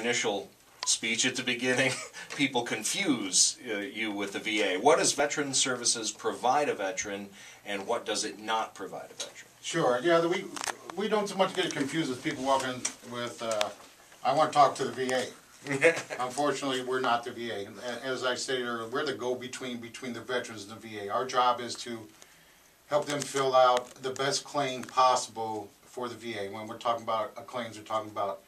initial speech at the beginning, people confuse you with the VA. What does Veteran Services provide a veteran, and what does it not provide a veteran? Sure. Yeah, we don't so much get confused as people walk in with, I want to talk to the VA. Unfortunately, we're not the VA. As I stated earlier, we're the go-between between the veterans and the VA. Our job is to help them fill out the best claim possible for the VA. When we're talking about claims, we're talking about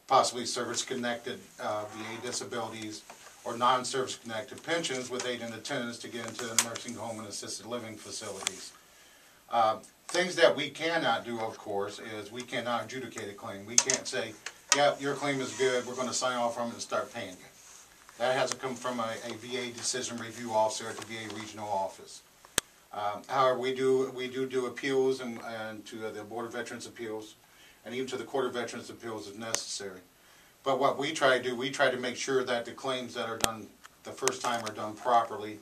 possibly service-connected VA disabilities or non-service-connected pensions with aid and attendance to get into the nursing home and assisted living facilities. Things that we cannot do, of course, is we cannot adjudicate a claim. We can't say, yeah, your claim is good, we're going to sign off on it and start paying you. That has to come from a VA decision review officer at the VA regional office. However, we do appeals and to the Board of Veterans Appeals and even to the Court of Veterans Appeals if necessary. But what we try to do, we try to make sure that the claims that are done the first time are done properly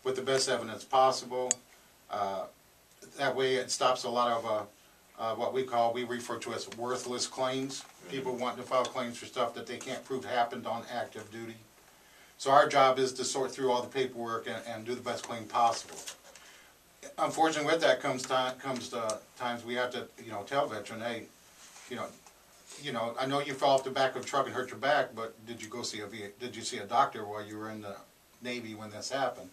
with the best evidence possible. That way it stops a lot of what we refer to as worthless claims. People want to file claims for stuff that they can't prove happened on active duty. So our job is to sort through all the paperwork and do the best claim possible. Unfortunately, with that comes times we have to, tell veteran, hey, I know you fell off the back of a truck and hurt your back, but did you go see did you see a doctor while you were in the Navy when this happened?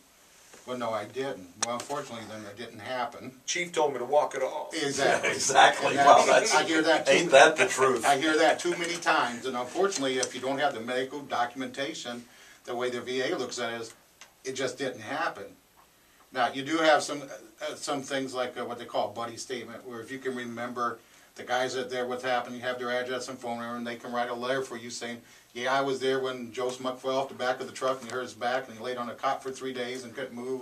Well, no, I didn't. Well, unfortunately, then it didn't happen. Chief told me to walk it off. Exactly. Exactly. Well, I hear that too. Ain't that the truth? I hear that too many times, and unfortunately, if you don't have the medical documentation, the way the VA looks at it is, it just didn't happen. Now, you do have some things like what they call a buddy statement, where if you can remember the guys that there what's happened, you have their address and phone number, and they can write a letter for you saying, yeah, I was there when Joe Smuck fell off the back of the truck and he hurt his back and he laid on a cot for 3 days and couldn't move.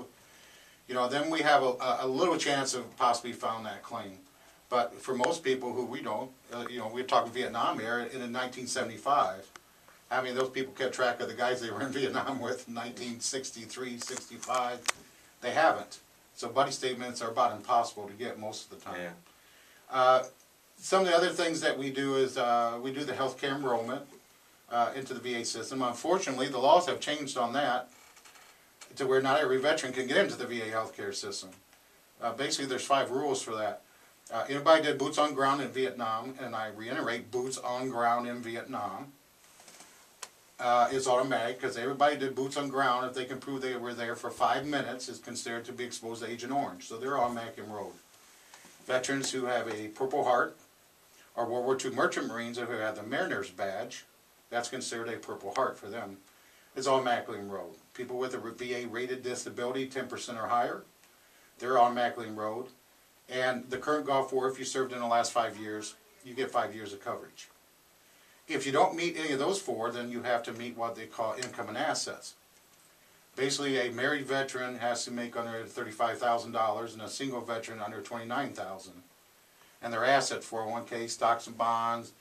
Then we have a little chance of possibly filing that claim. But for most people who we don't, we're talking Vietnam era in 1975. I mean, those people kept track of the guys they were in Vietnam with in 1963, 65. They haven't. So buddy statements are about impossible to get most of the time. Yeah. Some of the other things that we do is we do the healthcare enrollment into the VA system. Unfortunately, the laws have changed on that to where not every veteran can get into the VA healthcare system. Basically, there's 5 rules for that. Anybody did boots on ground in Vietnam, and I reiterate, boots on ground in Vietnam, is automatic because everybody did boots on ground. If they can prove they were there for 5 minutes, is considered to be exposed to Agent Orange. So they're automatic enrolled. Veterans who have a Purple Heart or World War II Merchant Marines who have the Mariner's Badge, that's considered a Purple Heart for them. It's automatically enrolled. People with a VA rated disability, 10% or higher, they're automatically enrolled. And the current Gulf War, if you served in the last 5 years, you get 5 years of coverage. If you don't meet any of those 4, then you have to meet what they call income and assets. Basically, a married veteran has to make under $35,000 and a single veteran under $29,000. And their assets, 401k, stocks and bonds,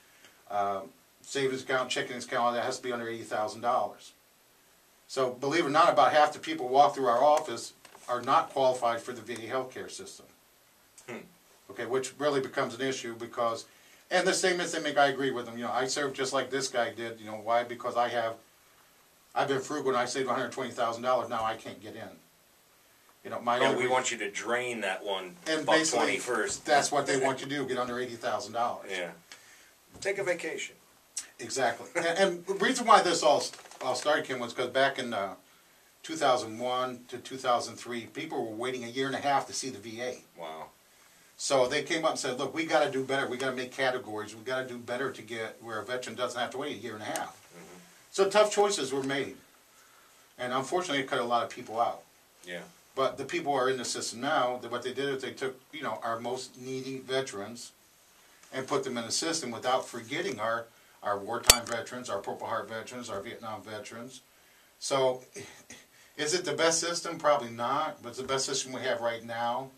savings account, checking account, that has to be under $80,000. So, believe it or not, about half the people who walk through our office are not qualified for the VA healthcare system. Okay, which really becomes an issue because, and the statements they make, I agree with them. I served just like this guy did. Why? Because I've been frugal and I saved $120,000. Now I can't get in. We want you to drain that one and $120 first. That's what they want you to do, get under $80,000. Yeah. Take a vacation. Exactly. and the reason why this all started, Kim, was because back in 2001 to 2003, people were waiting 1.5 years to see the VA. Wow. So they came up and said, look, we got to do better. We got to make categories. We got to do better to get where a veteran doesn't have to wait 1.5 years. So tough choices were made. And unfortunately, it cut a lot of people out. Yeah. But the people who are in the system now, what they did is they took, our most needy veterans and put them in the system without forgetting our wartime veterans, our Purple Heart veterans, our Vietnam veterans. So is it the best system? Probably not. But it's the best system we have right now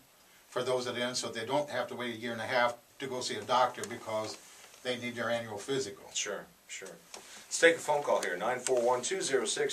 for those that are in, so they don't have to wait 1.5 years to go see a doctor because they need their annual physical. Sure, sure. Let's take a phone call here, 941-206.